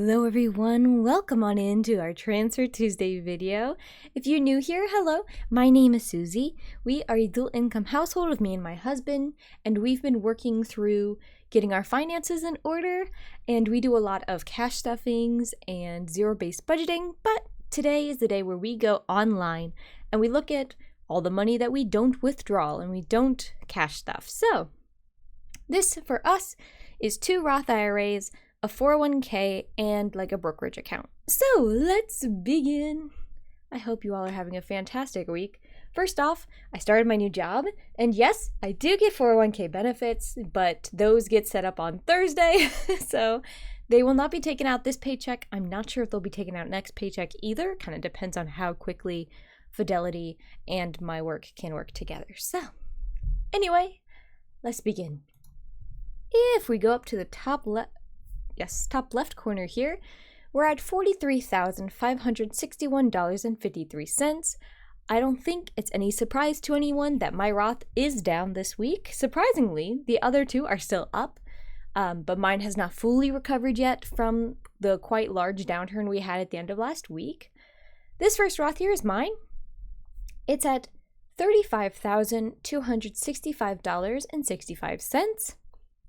Hello everyone, welcome on into our Transfer Tuesday video. If you're new here, hello, my name is Susie. We are a dual income household with me and my husband, and we've been working through getting our finances in order, and we do a lot of cash stuffings and zero-based budgeting, but today is the day where we go online and we look at all the money that we don't withdraw and we don't cash stuff. So this for us is 2 Roth IRAs, a 401k, and like a brokerage account. So let's begin. I hope you all are having a fantastic week. First off, I started my new job, and yes, I do get 401k benefits, but those get set up on Thursday, so they will not be taken out this paycheck. I'm not sure if they'll be taken out next paycheck either. Kind of depends on how quickly Fidelity and my work can work together. So anyway, let's begin. If we go up to the top left corner here, we're at $43,561.53. I don't think it's any surprise to anyone that my Roth is down this week. Surprisingly, the other two are still up, but mine has not fully recovered yet from the quite large downturn we had at the end of last week. This first Roth here is mine. It's at $35,265.65.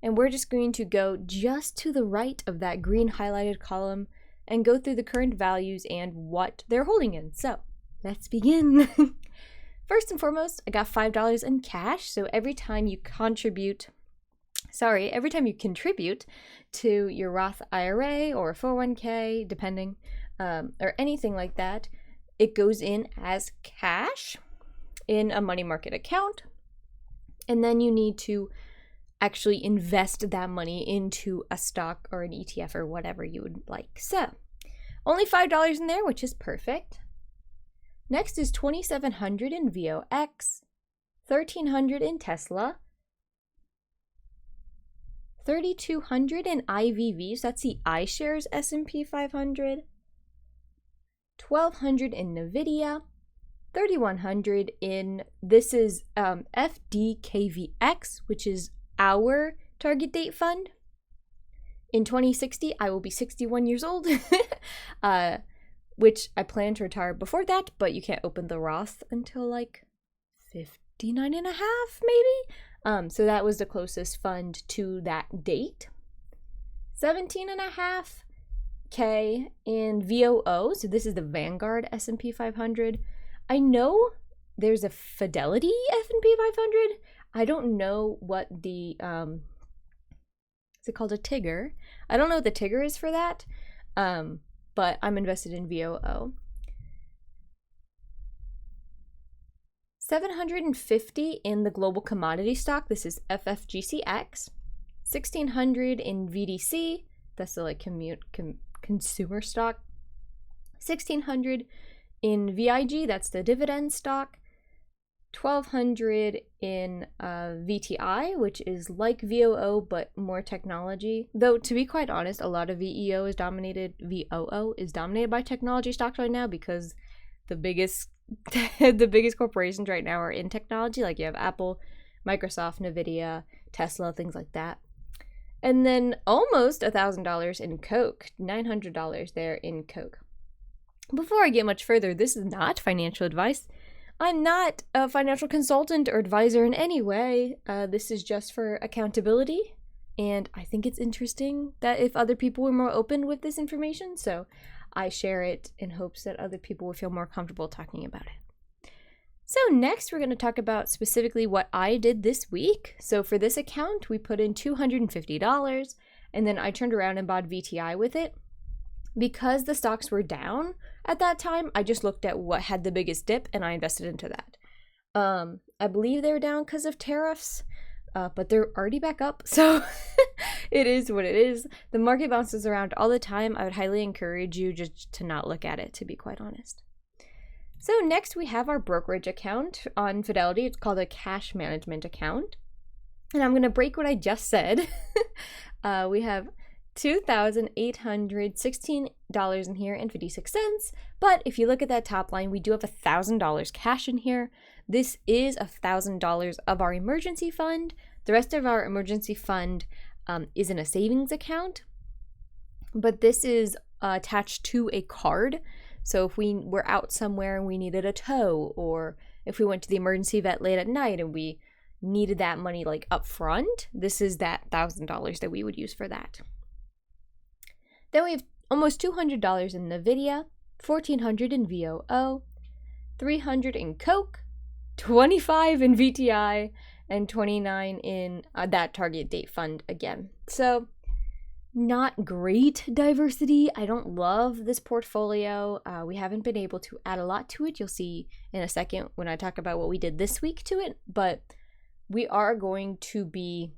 And we're just going to go just to the right of that green highlighted column and go through the current values and what they're holding in. So let's begin. First and foremost, I got $5 in cash. So every time you contribute to your Roth IRA or 401k, depending, or anything like that, it goes in as cash in a money market account. And then you need to actually invest that money into a stock or an ETF or whatever you would like. So only $5 in there, which is perfect. Next is $2,700 in VOX, $1,300 in Tesla, $3,200 in IVV, so that's the iShares S&P 500, $1,200 in NVIDIA, $3,100 in, this is FDKVX, which is our target date fund. In 2060, I will be 61 years old, which I plan to retire before that, but you can't open the Roth until like 59 and a half, maybe. So that was the closest fund to that date. 17.5K in VOO, so this is the Vanguard S&P 500. I know there's a Fidelity S&P 500. I don't know what the, is it called a Tigger? I don't know what the Tigger is for that, but I'm invested in VOO. 750 in the global commodity stock. This is FFGCX. 1600 in VDC. That's the like consumer stock. 1600 in VIG. That's the dividend stock. 1,200 in VTI, which is like VOO but more technology. Though to be quite honest, a lot of VOO is dominated by technology stocks right now because the biggest corporations right now are in technology. Like you have Apple, Microsoft, NVIDIA, Tesla, things like that. And then almost $1,000 in Coke, $900 there in Coke. Before I get much further, this is not financial advice. I'm not a financial consultant or advisor in any way. This is just for accountability, and I think it's interesting that if other people were more open with this information, so I share it in hopes that other people will feel more comfortable talking about it. So next, we're going to talk about specifically what I did this week. So for this account, we put in $250, and then I turned around and bought VTI with it. Because the stocks were down at that time, I just looked at what had the biggest dip and I invested into that. I believe they were down because of tariffs, but they're already back up, so it is what it is. The market bounces around all the time. I would highly encourage you just to not look at it, to be quite honest. So next we have our brokerage account on Fidelity. It's called a cash management account. And I'm going to break what I just said. We have $2,816 in here and 56 cents. But if you look at that top line, we do have $1,000 cash in here. This is $1,000 of our emergency fund. The rest of our emergency fund is in a savings account. but this is attached to a card. So if we were out somewhere and we needed a tow, or if we went to the emergency vet late at night and we needed that money like up front, this is that $1,000 that we would use for that. Then we have almost $200 in NVIDIA, $1,400 in VOO, $300 in Coke, $25 in VTI, and $29 in that target date fund again. So not great diversity. I don't love this portfolio. We haven't been able to add a lot to it. You'll see in a second when I talk about what we did this week to it, but we are going to be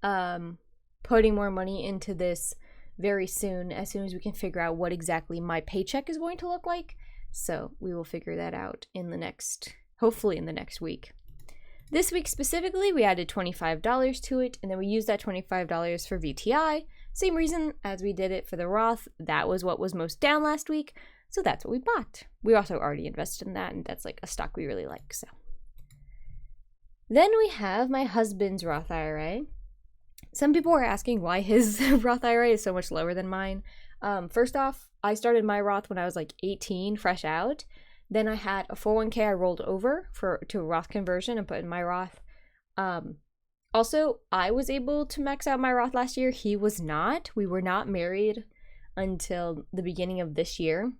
putting more money into this very soon, as soon as we can figure out what exactly my paycheck is going to look like. So we will figure that out hopefully in the next week. This week specifically, we added $25 to it, and then we used that $25 for VTI. Same reason as we did it for the Roth. That was what was most down last week, so that's what we bought. We also already invested in that, and that's like a stock we really like. So then we have my husband's Roth IRA. Some people are asking why his Roth IRA is so much lower than mine. First off, I started my Roth when I was like 18, fresh out. Then I had a 401k I rolled over to a Roth conversion and put in my Roth. Also, I was able to max out my Roth last year. He was not. We were not married until the beginning of this year.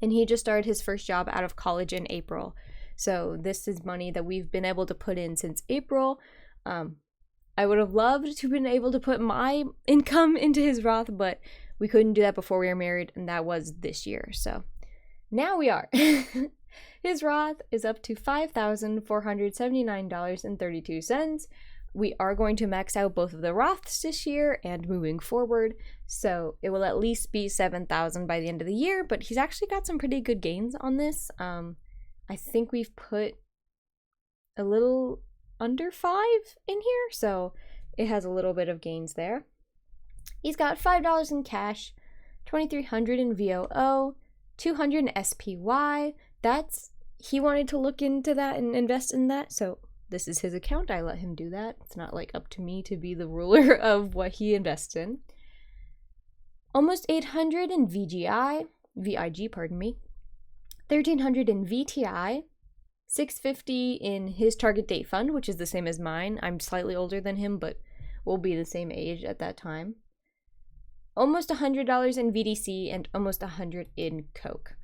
And he just started his first job out of college in April. So this is money that we've been able to put in since April. I would have loved to have been able to put my income into his Roth, but we couldn't do that before we were married, and that was this year. So now we are. His Roth is up to $5,479.32. We are going to max out both of the Roths this year and moving forward, so it will at least be $7,000 by the end of the year, but he's actually got some pretty good gains on this. I think we've put a little under 5 in here, so it has a little bit of gains there. He's got $5 in cash, $2,300 in VOO, $200 in SPY. He wanted to look into that and invest in that, so this is his account. I let him do that. It's not like up to me to be the ruler of what he invests in. Almost $800 in VIG, pardon me. $1,300 in VTI. $650 in his target date fund, which is the same as mine. I'm slightly older than him, but we'll be the same age at that time. Almost $100 in VDC and almost $100 in Coke.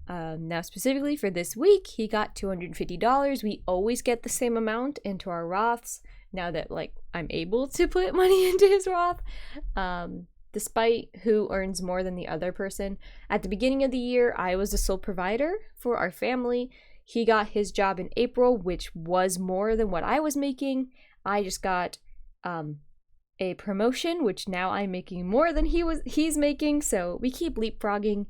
Now specifically for this week, he got $250. We always get the same amount into our Roths now that I'm able to put money into his Roth. Despite who earns more than the other person. At the beginning of the year, I was the sole provider for our family. He got his job in April, which was more than what I was making. I just got a promotion, which now I'm making more than he's making. So we keep leapfrogging.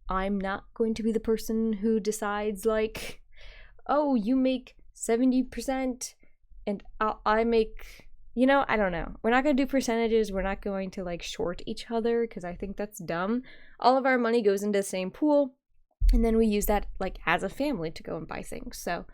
I'm not going to be the person who decides oh, you make 70% and I make, I don't know. We're not going to do percentages. We're not going to short each other because I think that's dumb. All of our money goes into the same pool. And then we use that as a family to go and buy things. So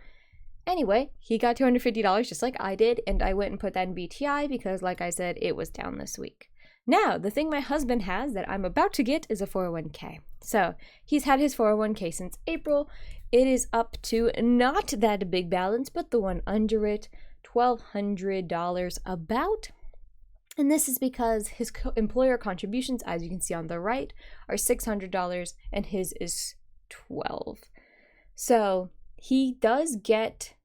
anyway, he got $250 just like I did. And I went and put that in BTI because like I said, it was down this week. Now, the thing my husband has that I'm about to get is a 401k. So he's had his 401k since April. It is up to not that big balance, but the one under it, $1,200 about. And this is because his employer contributions, as you can see on the right, are $600 and his is $12. So he does get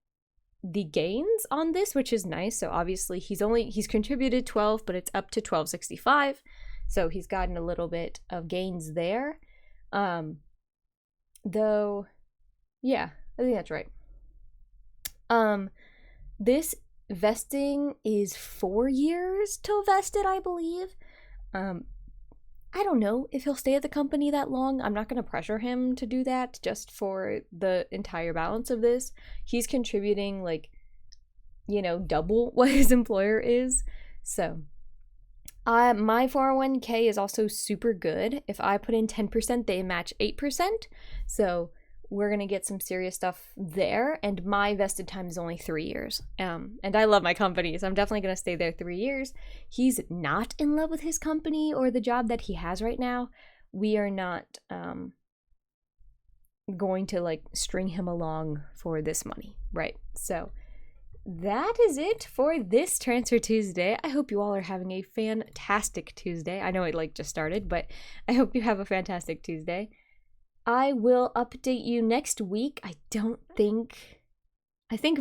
the gains on this, which is nice. So obviously he's contributed 12, but it's up to $1,265. So he's gotten a little bit of gains there. Though, yeah, I think that's right. This vesting is 4 years till vested, I believe. I don't know if he'll stay at the company that long. I'm not going to pressure him to do that just for the entire balance of this. He's contributing double what his employer is. So my 401k is also super good. If I put in 10%, they match 8%. So we're going to get some serious stuff there. And my vested time is only 3 years. And I love my company, so I'm definitely going to stay there 3 years. He's not in love with his company or the job that he has right now. We are not going to like string him along for this money, right? So that is it for this Transfer Tuesday. I hope you all are having a fantastic Tuesday. I know it like just started, but I hope you have a fantastic Tuesday. I will update you next week. I think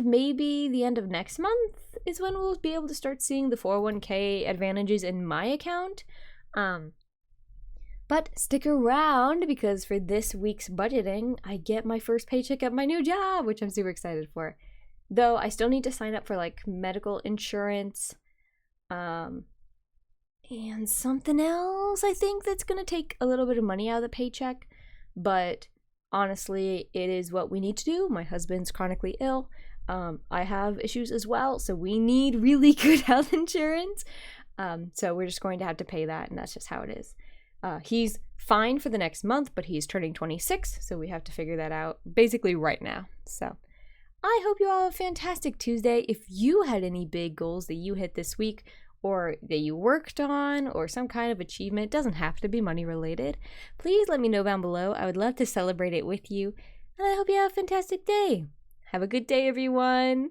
maybe the end of next month is when we'll be able to start seeing the 401k advantages in my account. But stick around, because for this week's budgeting, I get my first paycheck at my new job, which I'm super excited for. Though I still need to sign up for like medical insurance, and something else I think that's gonna take a little bit of money out of the paycheck. But honestly, it is what we need to do. My husband's chronically ill. I have issues as well, so we need really good health insurance. So we're just going to have to pay that, and that's just how it is. He's fine for the next month, but he's turning 26, so we have to figure that out basically right now. So I hope you all have a fantastic Tuesday. If you had any big goals that you hit this week, or that you worked on, or some kind of achievement, doesn't have to be money related, please let me know down below. I would love to celebrate it with you, and I hope you have a fantastic day. Have a good day, everyone.